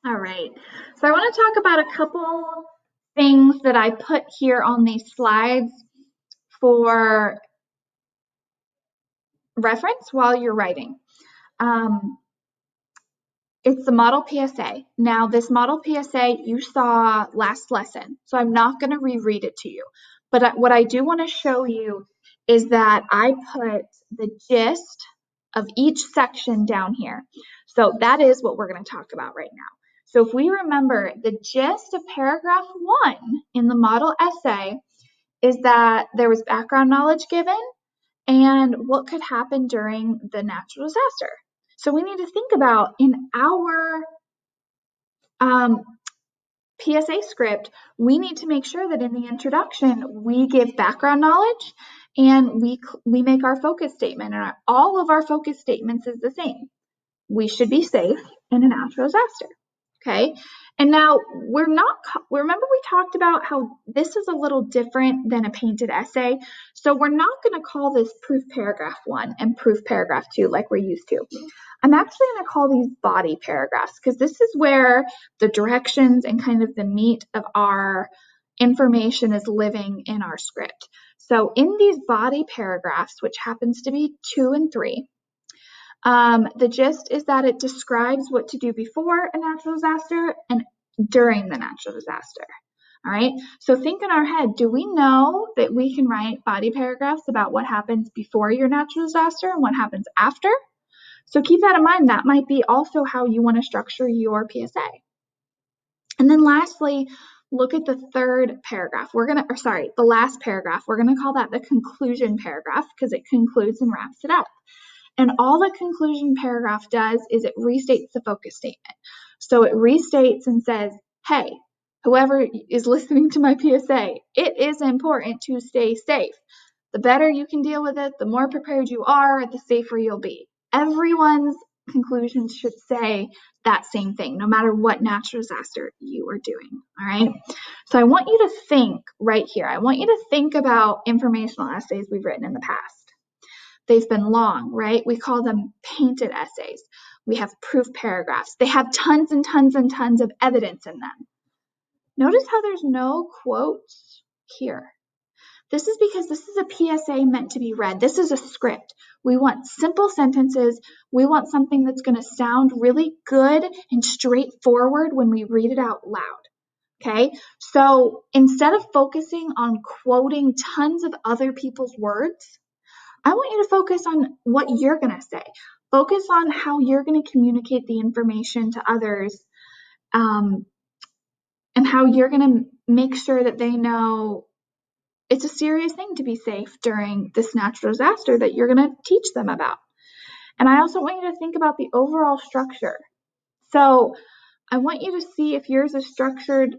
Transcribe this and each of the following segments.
All right. So I want to talk about a couple things that I put here on these slides for reference while you're writing. Um, it's the model PSA. Now, this model PSA you saw last lesson, so I'm not going to reread it to you. But what I do want to show you is that I put the gist of each section down here. So that is what we're going to talk about right now. So if we remember, the gist of paragraph 1 in the model essay is that there was background knowledge given and what could happen during the natural disaster. So we need to think about in our PSA script, we need to make sure that in the introduction we give background knowledge and we make our focus statement. And all of our focus statements is the same. We should be safe in a natural disaster. Okay. And now remember we talked about how this is a little different than a painted essay. So we're not going to call this proof paragraph 1 and proof paragraph 2 like we're used to. I'm actually going to call these body paragraphs because this is where the directions and kind of the meat of our information is living in our script. So in these body paragraphs, which happens to be 2 and 3, the gist is that it describes what to do before a natural disaster and during the natural disaster. All right, so think in our head, do we know that we can write body paragraphs about what happens before your natural disaster and what happens after? So keep that in mind. That might be also how you want to structure your PSA. And then lastly, look at the third paragraph. The last paragraph. We're going to call that the conclusion paragraph because it concludes and wraps it up. And all the conclusion paragraph does is it restates the focus statement. So it restates and says, hey, whoever is listening to my PSA, it is important to stay safe. The better you can deal with it, the more prepared you are, the safer you'll be. Everyone's conclusions should say that same thing, no matter what natural disaster you are doing, all right? So I want you to think right here. I want you to think about informational essays we've written in the past. They've been long, right? We call them painted essays. We have proof paragraphs. They have tons and tons and tons of evidence in them. Notice how there's no quotes here. This is because this is a PSA meant to be read. This is a script. We want simple sentences. We want something that's going to sound really good and straightforward when we read it out loud. Okay, so instead of focusing on quoting tons of other people's words, I want you to focus on what you're going to say. Focus on how you're going to communicate the information to others, and how you're going to make sure that they know it's a serious thing to be safe during this natural disaster that you're going to teach them about. And I also want you to think about the overall structure. So I want you to see if yours is structured.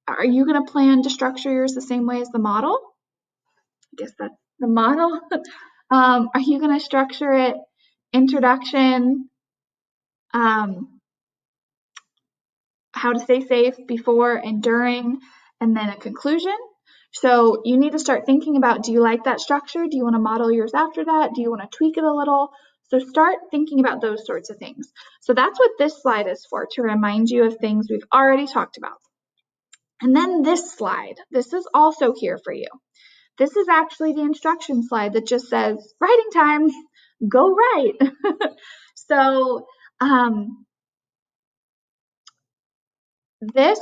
Are you going to plan to structure yours the same way as the model? I guess that's the model. Are you going to structure it introduction, how to stay safe before and during, and then a conclusion? So you need to start thinking about, do you like that structure? Do you want to model yours after that? Do you want to tweak it a little? So start thinking about those sorts of things. So that's what this slide is for, to remind you of things we've already talked about. And then this slide, this is also here for you. This is actually the instruction slide that just says, writing time, go write. So this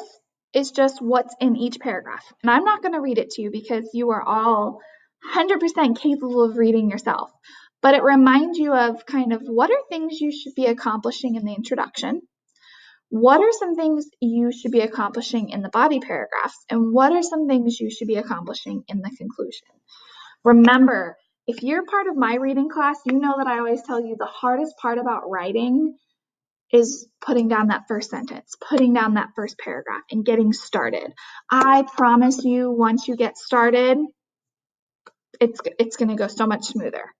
is just what's in each paragraph. And I'm not going to read it to you because you are all 100% capable of reading yourself. But it reminds you of kind of what are things you should be accomplishing in the introduction? What are some things you should be accomplishing in the body paragraphs? And what are some things you should be accomplishing in the conclusion? Remember, if you're part of my reading class, you know that I always tell you the hardest part about writing is putting down that first sentence, putting down that first paragraph, and getting started. I promise you, once you get started, it's going to go so much smoother.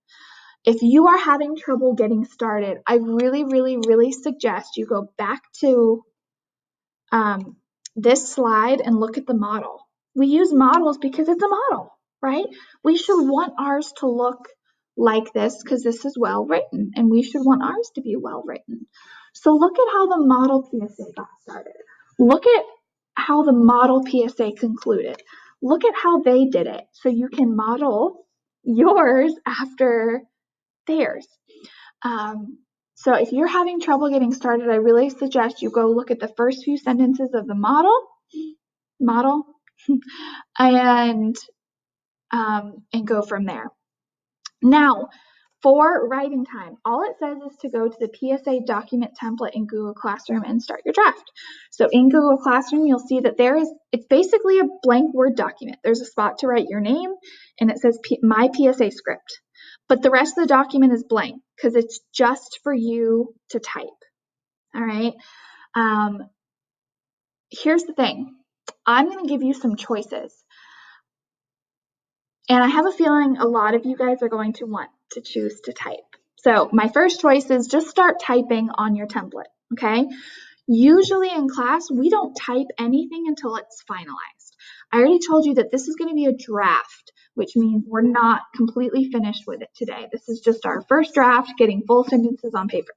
If you are having trouble getting started, I really, really, really suggest you go back to this slide and look at the model. We use models because it's a model, right? We should want ours to look like this because this is well written, and we should want ours to be well written. So look at how the model PSA got started. Look at how the model PSA concluded. Look at how they did it. So you can model yours after theirs. So if you're having trouble getting started, I really suggest you go look at the first few sentences of the model, and go from there. Now, for writing time, all it says is to go to the PSA document template in Google Classroom and start your draft. So in Google Classroom, you'll see that it's basically a blank Word document. There's a spot to write your name, and it says My PSA Script. But the rest of the document is blank because it's just for you to type. All right. Here's the thing. I'm going to give you some choices. And I have a feeling a lot of you guys are going to want to choose to type. So my first choice is just start typing on your template, okay? Usually in class, we don't type anything until it's finalized. I already told you that this is going to be a draft, which means we're not completely finished with it today. This is just our first draft, getting full sentences on paper.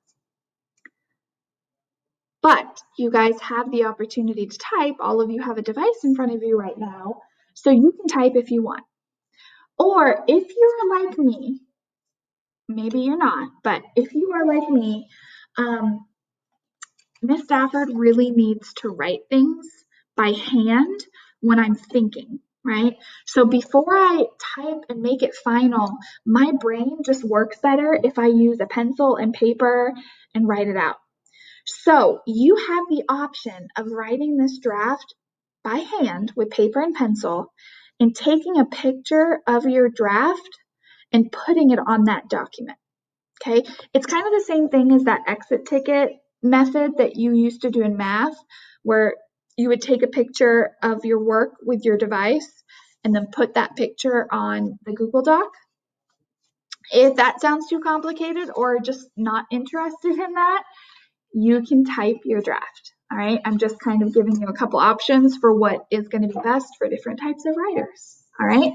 But you guys have the opportunity to type. All of you have a device in front of you right now, so you can type if you want. Or if you're like me, maybe you're not, but if you are like me, Miss Stafford really needs to write things by hand when I'm thinking, right? So before I type and make it final, my brain just works better if I use a pencil and paper and write it out. So you have the option of writing this draft by hand with paper and pencil and taking a picture of your draft and putting it on that document. Okay, it's kind of the same thing as that exit ticket method that you used to do in math, where you would take a picture of your work with your device and then put that picture on the Google Doc. If that sounds too complicated or just not interested in that, you can type your draft. All right, I'm just kind of giving you a couple options for what is going to be best for different types of writers. All right,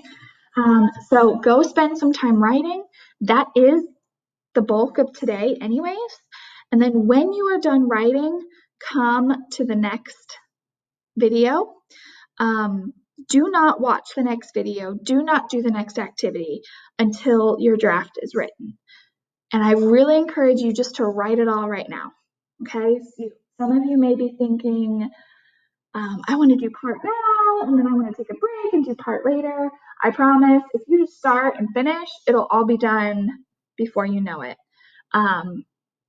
so go spend some time writing. That is the bulk of today anyways. And then when you are done writing, come to the next video. Do not watch the next video. Do not do the next activity until your draft is written. And I really encourage you just to write it all right now. Okay, so some of you may be thinking, I want to do part now, and then I want to take a break and do part later. I promise, if you just start and finish, it'll all be done before you know it.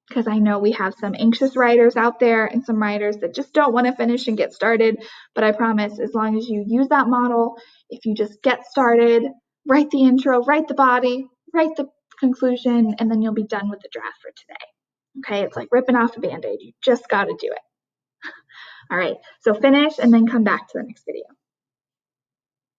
Because I know we have some anxious writers out there and some writers that just don't want to finish and get started. But I promise, as long as you use that model, if you just get started, write the intro, write the body, write the conclusion, and then you'll be done with the draft for today. Okay, it's like ripping off a Band-Aid. You just got to do it. All right, so finish and then come back to the next video.